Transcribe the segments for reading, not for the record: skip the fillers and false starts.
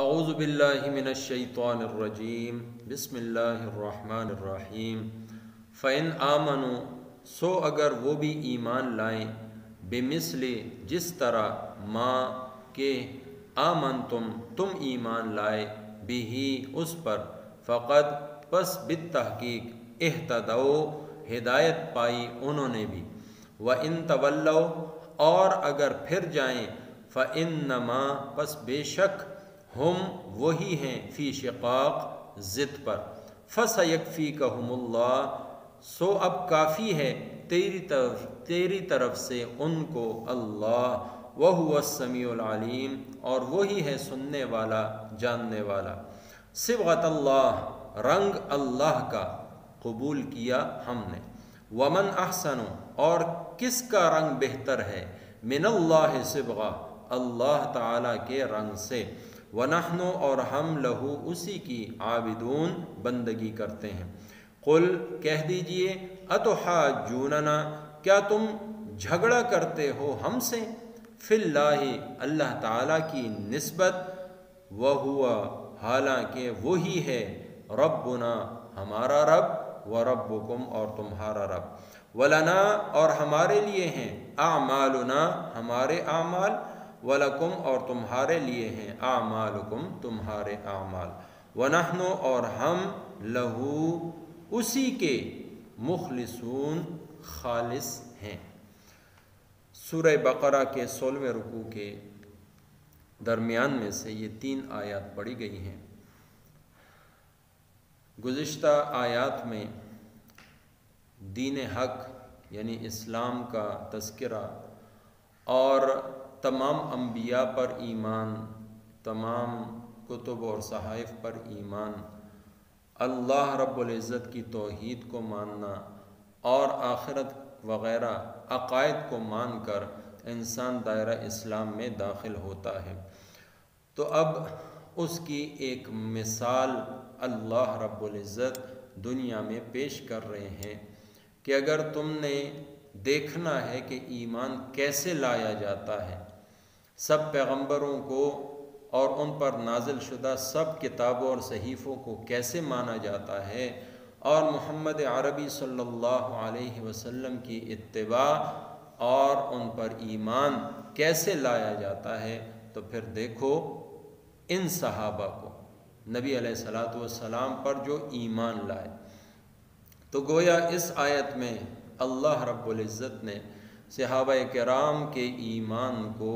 اعوذ باللہ من الشیطان الرجیم بسم اللہ الرحمن الرحیم فَإِنْ آمَنُوا سو اگر وہ بھی ایمان لائیں بِمِثْلِ جس طرح ما کہ آمنتم تم ایمان لائے بھی اس پر فقد پس بالتحقیق اہتدوا ہدایت پائی انہوں نے بھی وَإِنْ تَوَلَّوْا اور اگر پھر جائیں فَإِنَّمَا پس بے شک ہم وہی ہیں فی شقاق ضد پر فَسَيَكْفِيكَهُمُ اللَّهُ سو اب کافی ہے تیری طرف سے ان کو اللہ وَهُوَ السَّمِيعُ الْعَلِيمُ اور وہی ہے سننے والا جاننے والا صبغۃ اللہ رنگ اللہ کا قبول کیا ہم نے وَمَنْ أَحْسَنُ اور کس کا رنگ بہتر ہے من اللہ صبغہ اللہ تعالیٰ کے رنگ سے وَنَحْنُ اور ہم لہو اسی کی عابدون بندگی کرتے ہیں قل کہہ دیجئے اتحاجوننا کیا تم جھگڑا کرتے ہو ہم سے فی اللہ اللہ تعالیٰ کی نسبت وَهُوَ حالانکہ وہی ہے ربنا ہمارا رب وربکم اور تمہارا رب ولنا اور ہمارے لیے ہیں اعمالنا ہمارے اعمال وَلَكُمْ اور تمہارے لیے ہیں اعمالکم تمہارے اعمال وَنَحْنُ اور ہم لہو اسی کے مخلصون خالص ہیں۔ سورہ بقرہ کے 16ویں رکوع کے درمیان میں سے یہ 3 آیات پڑھی گئی ہیں۔ گزشتہ آیات میں دین حق یعنی اسلام کا تذکرہ اور تمام انبیاء پر ایمان، تمام کتب اور صحائف پر ایمان، اللہ رب العزت کی توحید کو ماننا اور آخرت وغیرہ عقائد کو مان کر انسان دائرہ اسلام میں داخل ہوتا ہے۔ تو اب اس کی ایک مثال اللہ رب العزت دنیا میں پیش کر رہے ہیں کہ اگر تم نے دیکھنا ہے کہ ایمان کیسے لایا جاتا ہے، سب پیغمبروں کو اور ان پر نازل شدہ سب کتابوں اور صحیفوں کو کیسے مانا جاتا ہے اور محمد عربی صلی اللہ علیہ وسلم کی اتباع اور ان پر ایمان کیسے لایا جاتا ہے، تو پھر دیکھو ان صحابہ کو نبی علیہ الصلوۃ والسلام پر جو ایمان لائے۔ تو گویا اس آیت میں اللہ رب العزت نے صحابہ کرام کے ایمان کو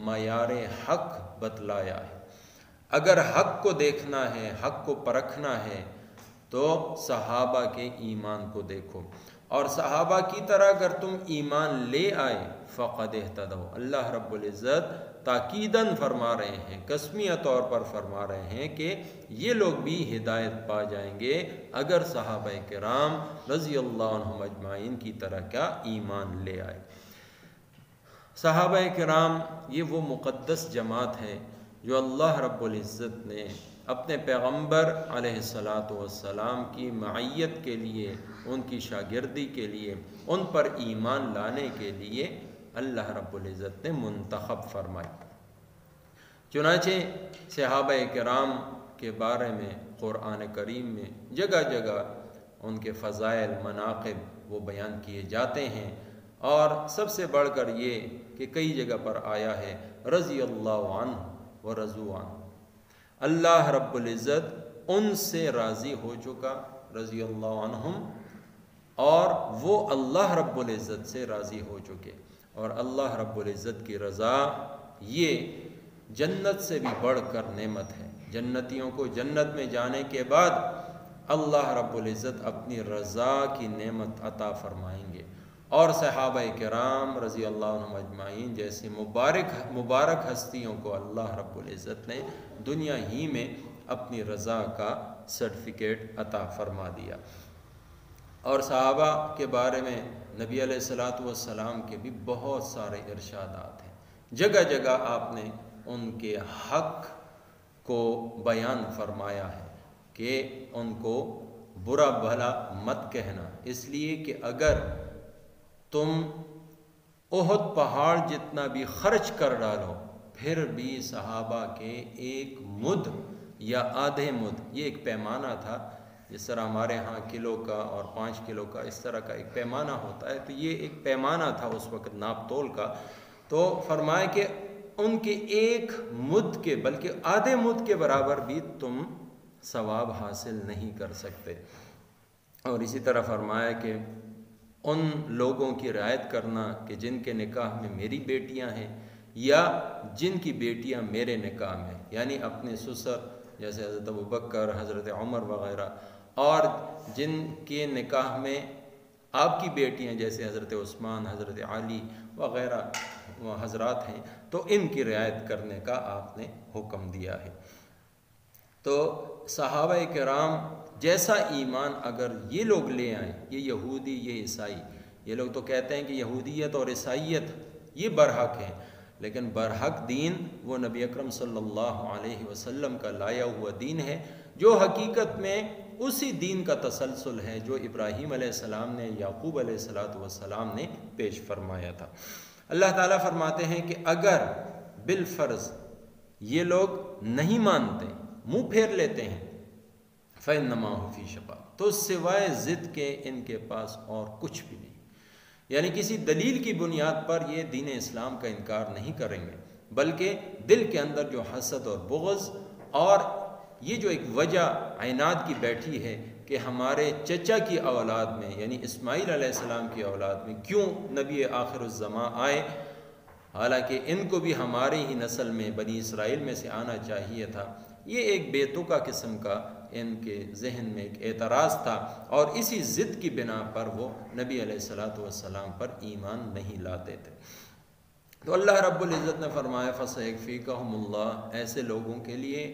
معیار حق بتلایا ہے۔ اگر حق کو دیکھنا ہے، حق کو پرکھنا ہے تو صحابہ کے ایمان کو دیکھو، اور صحابہ کی طرح اگر تم ایمان لے آئے فقد اہتدوا، اللہ رب العزت تاکیداً فرما رہے ہیں، قسمیہ طور پر فرما رہے ہیں کہ یہ لوگ بھی ہدایت پا جائیں گے اگر صحابہ کرام رضی اللہ عنہم اجمعین کی طرح کا ایمان لے آئے۔ صحابہ کرام یہ وہ مقدس جماعت ہے جو اللہ رب العزت نے اپنے پیغمبر علیہ الصلوۃ والسلام کی معیت کے لیے، ان کی شاگردی کے لیے، ان پر ایمان لانے کے لیے اللہ رب العزت نے منتخب فرمائی۔ چنانچہ صحابہ کرام کے بارے میں قرآن کریم میں جگہ جگہ ان کے فضائل، مناقب وہ بیان کیے جاتے ہیں، اور سب سے بڑھ کر یہ کہ کئی جگہ پر آیا ہے رضی اللہ عنہ ورضوا عنہ، اللہ رب العزت ان سے راضی ہو چکا رضی اللہ عنہم، اور وہ اللہ رب العزت سے راضی ہو چکے، اور اللہ رب العزت کی رضا یہ جنت سے بھی بڑھ کر نعمت ہے۔ جنتیوں کو جنت میں جانے کے بعد اللہ رب العزت اپنی رضا کی نعمت عطا فرمائیں گے، اور صحابہ کرام رضی اللہ عنہم اجمعین جیسے مبارک ہستیوں کو اللہ رب العزت نے دنیا ہی میں اپنی رضا کا سرٹیفکیٹ عطا فرما دیا۔ اور صحابہ کے بارے میں نبی علیہ الصلوۃ والسلام کے بھی بہت سارے ارشادات ہیں، جگہ جگہ آپ نے ان کے حق کو بیان فرمایا ہے کہ ان کو برا بھلا مت کہنا، اس لیے کہ اگر تم احد پہاڑ جتنا بھی خرچ کر ڈالو پھر بھی صحابہ کے ایک مد یا آدھے مد، یہ ایک پیمانہ تھا، جس طرح ہمارے ہاں کلو کا اور 5 کلو کا اس طرح کا ایک پیمانہ ہوتا ہے، تو یہ ایک پیمانہ تھا اس وقت ناپ تول کا. تو فرمائے کہ ان کے ایک مد کے بلکہ آدھے مد کے برابر بھی تم ثواب حاصل نہیں کر سکتے. اور اسی طرح فرمایا کہ ان لوگوں کی رعایت کرنا کہ جن کے نکاح میں میری بیٹیاں ہیں یا جن کی بیٹیاں میرے نکاح میں، یعنی اپنے سسر جیسے حضرت ابوبکر، حضرت عمر وغیرہ، اور جن کے نکاح میں آپ کی بیٹیاں جیسے حضرت عثمان، حضرت علی وغیرہ حضرات ہیں، تو ان کی رعایت کرنے کا آپ نے حکم دیا ہے. تو صحابہ کرام جیسا ایمان اگر یہ لوگ لے آئیں، یہ یہودی، یہ عیسائی، یہ لوگ تو کہتے ہیں کہ یہودیت اور عیسائیت یہ برحق ہیں، لیکن برحق دین وہ نبی اکرم صلی اللہ علیہ وسلم کا لایا ہوا دین ہے، جو حقیقت میں اسی دین کا تسلسل ہے جو ابراہیم علیہ السلام نے، یعقوب علیہ السلام نے پیش فرمایا تھا. اللہ تعالیٰ فرماتے ہیں کہ اگر بالفرض یہ لوگ نہیں مانتے، منہ پھیر لیتے ہیں، فَإِنَّمَا هُوَ فِي شِقَاقٍ، تو سوائے ضد کے ان کے پاس اور کچھ بھی نہیں. یعنی کسی دلیل کی بنیاد پر یہ دین اسلام کا انکار نہیں کریں گے، بلکہ دل کے اندر جو حسد اور بغض اور یہ جو ایک وجہ عناد کی بیٹھی ہے کہ ہمارے چچا کی اولاد میں یعنی اسماعیل علیہ السلام کی اولاد میں کیوں نبی آخر الزماں آئے، حالانکہ ان کو بھی ہمارے ہی نسل میں بنی اسرائیل میں سے آنا چاہیے تھا. یہ ایک بے تکا قسم کا ان کے ذہن میں ایک اعتراض تھا، اور اسی ضد کی بنا پر وہ نبی علیہ السلام پر ایمان نہیں لاتے تھے. تو اللہ رب العزت نے فرمایا فَسَيَكْفِيكَهُمُ اللَّهُ، ایسے لوگوں کے لیے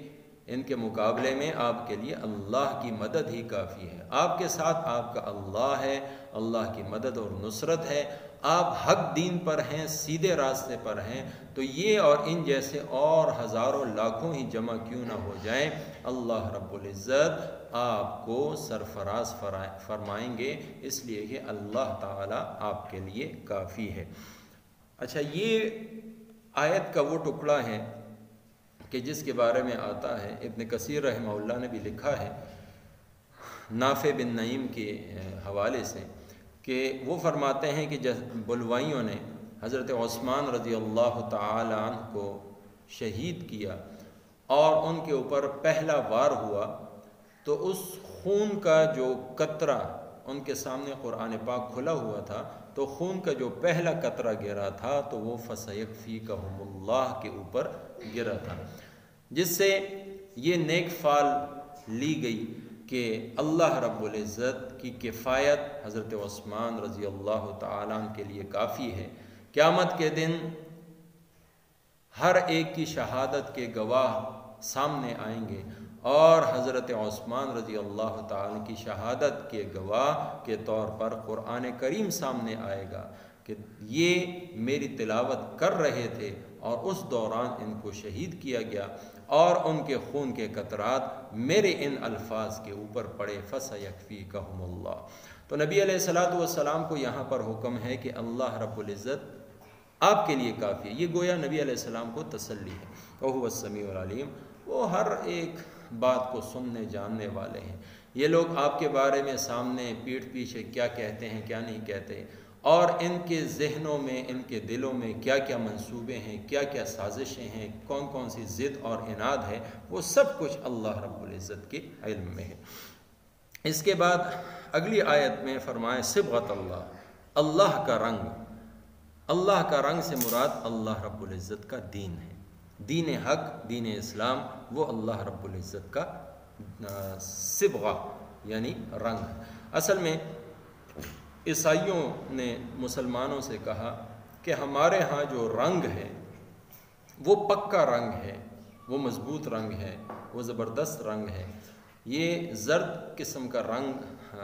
ان کے مقابلے میں آپ کے لیے اللہ کی مدد ہی کافی ہے. آپ کے ساتھ آپ کا اللہ ہے، اللہ کی مدد اور نصرت ہے. آپ حق دین پر ہیں، سیدھے راستے پر ہیں، تو یہ اور ان جیسے اور ہزاروں لاکھوں ہی جمع کیوں نہ ہو جائیں، اللہ رب العزت آپ کو سرفراز فرمائیں گے، اس لیے کہ اللہ تعالیٰ آپ کے لیے کافی ہے. اچھا، یہ آیت کا وہ ٹکڑا ہے کہ جس کے بارے میں آتا ہے، ابن کثیر رحمہ اللہ نے بھی لکھا ہے نافع بن نعیم کے حوالے سے، کہ وہ فرماتے ہیں کہ بلوائیوں نے حضرت عثمان رضی اللہ تعالی عنہ کو شہید کیا اور ان کے اوپر پہلا وار ہوا، تو اس خون کا جو قطرہ ان کے سامنے قرآن پاک کھلا ہوا تھا، تو خون کا جو پہلا قطرہ گرا تھا تو وہ فَسَيَكْفِيكَهُمُ اللَّهُ کے اوپر گرا تھا، جس سے یہ نیک فال لی گئی کہ اللہ رب العزت کی کفایت حضرت عثمان رضی اللہ تعالیٰ عنہ کے لیے کافی ہے. قیامت کے دن ہر ایک کی شہادت کے گواہ سامنے آئیں گے، اور حضرت عثمان رضی اللہ تعالیٰ کی شہادت کے گواہ کے طور پر قرآن کریم سامنے آئے گا کہ یہ میری تلاوت کر رہے تھے اور اس دوران ان کو شہید کیا گیا، اور ان کے خون کے قطرات میرے ان الفاظ کے اوپر پڑے فَسَيَكْفِيكَهُمُ اللَّهُ. تو نبی علیہ السلام کو یہاں پر حکم ہے کہ اللہ رب العزت آپ کے لیے کافی ہے. یہ گویا نبی علیہ السلام کو تسلی ہے. وَهُوَ السَّمِيعُ الْعَلِيمُ، وہ ہر ایک بات کو سننے جاننے والے ہیں. یہ لوگ آپ کے بارے میں سامنے پیٹھ پیچھے کیا کہتے ہیں کیا نہیں کہتے، اور ان کے ذہنوں میں، ان کے دلوں میں کیا کیا منصوبے ہیں، کیا کیا سازشیں ہیں، کون کون سی ضد اور عناد ہے، وہ سب کچھ اللہ رب العزت کے علم میں ہے. اس کے بعد اگلی آیت میں فرمائے صبغۃ اللہ، اللہ کا رنگ. اللہ کا رنگ سے مراد اللہ رب العزت کا دین ہے. دین حق، دین اسلام، وہ اللہ رب العزت کا صبغہ یعنی رنگ. اصل میں عیسائیوں نے مسلمانوں سے کہا کہ ہمارے ہاں جو رنگ ہے وہ پکا رنگ ہے، وہ مضبوط رنگ ہے، وہ زبردست رنگ ہے. یہ زرد قسم کا رنگ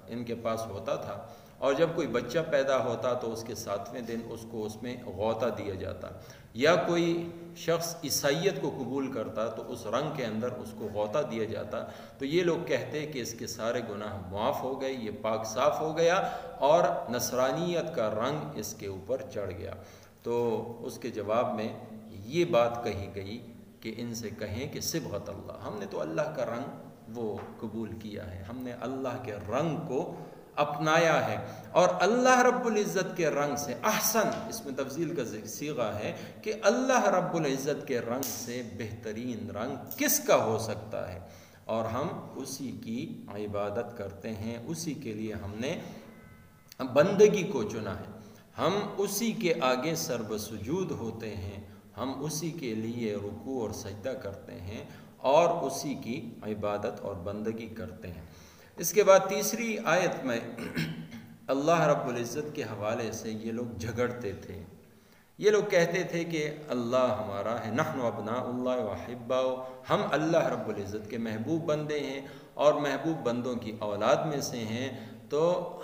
ان کے پاس ہوتا تھا، اور جب کوئی بچہ پیدا ہوتا تو اس کے 7ویں دن اس کو اس میں غوطہ دیا جاتا، یا کوئی شخص عیسائیت کو قبول کرتا تو اس رنگ کے اندر اس کو غوطہ دیا جاتا. تو یہ لوگ کہتے کہ اس کے سارے گناہ معاف ہو گئے، یہ پاک صاف ہو گیا اور نصرانیت کا رنگ اس کے اوپر چڑھ گیا. تو اس کے جواب میں یہ بات کہی گئی کہ ان سے کہیں کہ صبغۃ اللہ، ہم نے تو اللہ کا رنگ وہ قبول کیا ہے، ہم نے اللہ کے رنگ کو اپنایا ہے، اور اللہ رب العزت کے رنگ سے احسن، اس میں تفضیل کا صیغہ ہے کہ اللہ رب العزت کے رنگ سے بہترین رنگ کس کا ہو سکتا ہے، اور ہم اسی کی عبادت کرتے ہیں، اسی کے لیے ہم نے بندگی کو چنا ہے، ہم اسی کے آگے سرب سجود ہوتے ہیں، ہم اسی کے لیے رکوع اور سجدہ کرتے ہیں اور اسی کی عبادت اور بندگی کرتے ہیں۔ اس کے بعد تیسری آیت میں اللہ رب العزت کے حوالے سے یہ لوگ جھگڑتے تھے، یہ لوگ کہتے تھے کہ اللہ ہمارا ہے، نحن ابناء اللہ واحباؤ، ہم اللہ رب العزت کے محبوب بندے ہیں اور محبوب بندوں کی اولاد میں سے ہیں، تو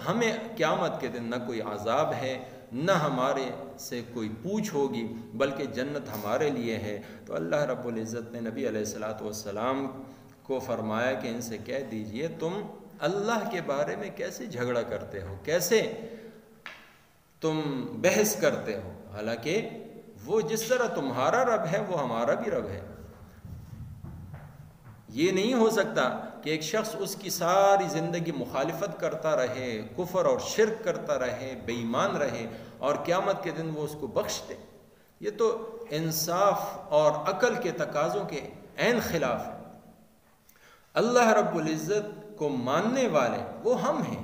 ہمیں قیامت کے دن نہ کوئی عذاب ہے، نہ ہمارے سے کوئی پوچھ ہوگی، بلکہ جنت ہمارے لیے ہے۔ تو اللہ رب العزت نے نبی علیہ السلام کو فرمایا کہ ان سے کہہ دیجئے تم اللہ کے بارے میں کیسے جھگڑا کرتے ہو، کیسے تم بحث کرتے ہو، حالانکہ وہ جس طرح تمہارا رب ہے وہ ہمارا بھی رب ہے۔ یہ نہیں ہو سکتا کہ ایک شخص اس کی ساری زندگی مخالفت کرتا رہے، کفر اور شرک کرتا رہے، بے ایمان رہے، اور قیامت کے دن وہ اس کو بخش دے۔ یہ تو انصاف اور عقل کے تقاضوں کے عین خلاف ہے۔ اللہ رب العزت کو ماننے والے وہ ہم ہیں،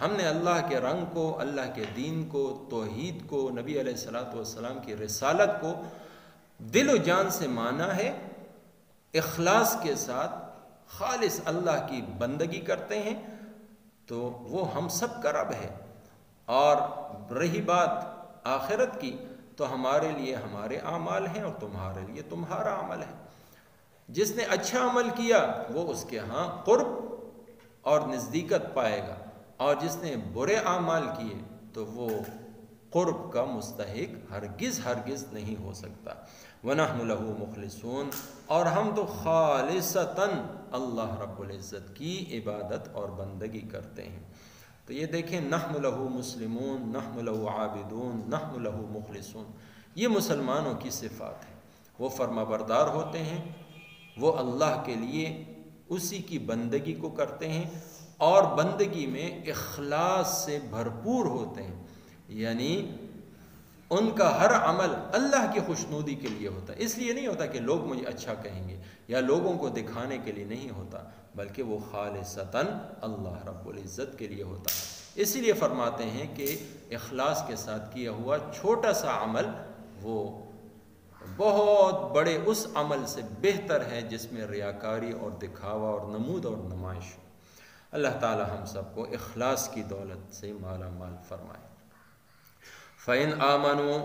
ہم نے اللہ کے رنگ کو، اللہ کے دین کو، توحید کو، نبی علیہ السلام کی رسالت کو دل و جان سے مانا ہے، اخلاص کے ساتھ خالص اللہ کی بندگی کرتے ہیں، تو وہ ہم سب کا رب ہے۔ اور رہی بات آخرت کی، تو ہمارے لیے ہمارے اعمال ہیں اور تمہارے لیے تمہارا عمل ہے۔ جس نے اچھا عمل کیا وہ اس کے ہاں قرب اور نزدیکت پائے گا، اور جس نے برے اعمال کیے تو وہ قرب کا مستحق ہرگز نہیں ہو سکتا۔ وَنَحْنُ لَهُ مُخْلِصُونَ، اور ہم تو خالصتاً اللہ رب العزت کی عبادت اور بندگی کرتے ہیں۔ تو یہ دیکھیں، نحن لہو مسلمون، نحن لہو عابدون، نحن لہو مخلصون، یہ مسلمانوں کی صفات ہے۔ وہ فرما بردار ہوتے ہیں، وہ اللہ کے لیے اسی کی بندگی کو کرتے ہیں، اور بندگی میں اخلاص سے بھرپور ہوتے ہیں، یعنی ان کا ہر عمل اللہ کی خوشنودی کے لیے ہوتا ہے۔ اس لیے نہیں ہوتا کہ لوگ مجھے اچھا کہیں گے یا لوگوں کو دکھانے کے لیے نہیں ہوتا، بلکہ وہ خالصتاً اللہ رب العزت کے لیے ہوتا ہے۔ اسی لیے فرماتے ہیں کہ اخلاص کے ساتھ کیا ہوا چھوٹا سا عمل وہ بہت بڑے اس عمل سے بہتر ہے جس میں ریاکاری اور دکھاوا اور نمود اور نمائش ہو۔ اللہ تعالی ہم سب کو اخلاص کی دولت سے مالا مال فرمائے۔ فَإِنْ آمَنُوا،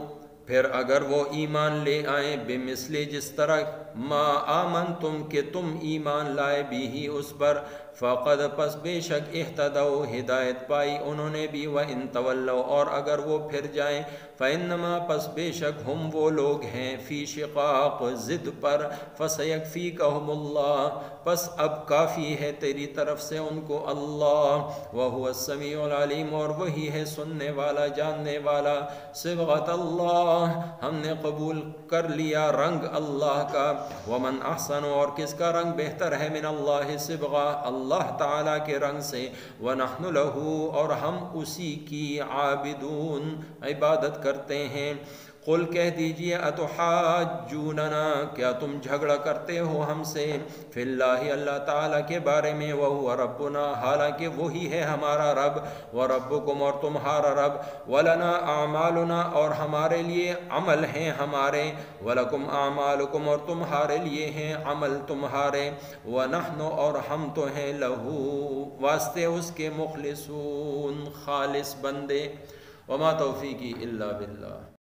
پھر اگر وہ ایمان لے آئیں، بِمِثْلِ، جس طرح ما آمنتم کہ تم ایمان لائے بھی اس پر، فقد، پس بے شک، اہتدوا، ہدایت پائی انہوں نے بھی، وَإِن تولوا، اور اگر وہ پھر جائیں، فَإِنَّمَا، پس بے شک، ہم وہ لوگ ہیں، فی شقاق، ضد پر، فَسَيَكْفِيكَهُمُ اللَّهُ، پس اب کافی ہے تیری طرف سے ان کو اللہ، وَهُوَ السَّمِيعُ الْعَلِيمُ، اور وہی ہے سننے والا، جاننے والا۔ صبغۃ اللہ، ہم نے قبول کر لیا رنگ اللہ کا، ومن احسن، اور کس کا رنگ بہتر ہے، من اللہ صبغہ، اللہ تعالیٰ کے رنگ سے، ونحن لہ، اور ہم اسی کی عابدون، عبادت کرتے ہیں۔ قل، کہہ دیجئے، اتحاجوننا، کیا تم جھگڑا کرتے ہو ہم سے، فی اللہ، اللہ تعالیٰ کے بارے میں، وہو ربنا، حالانکہ وہی ہے ہمارا رب، وربکم، اور تمہارا رب، ولنا اعمالنا، اور ہمارے لیے عمل ہیں ہمارے، ولکم اعمالکم، اور تمہارے لیے ہیں عمل تمہارے، ونحن، اور ہم تو ہیں لہو، واسطے اس کے، مخلصون، خالص بندے، وما توفیقی الا باللہ۔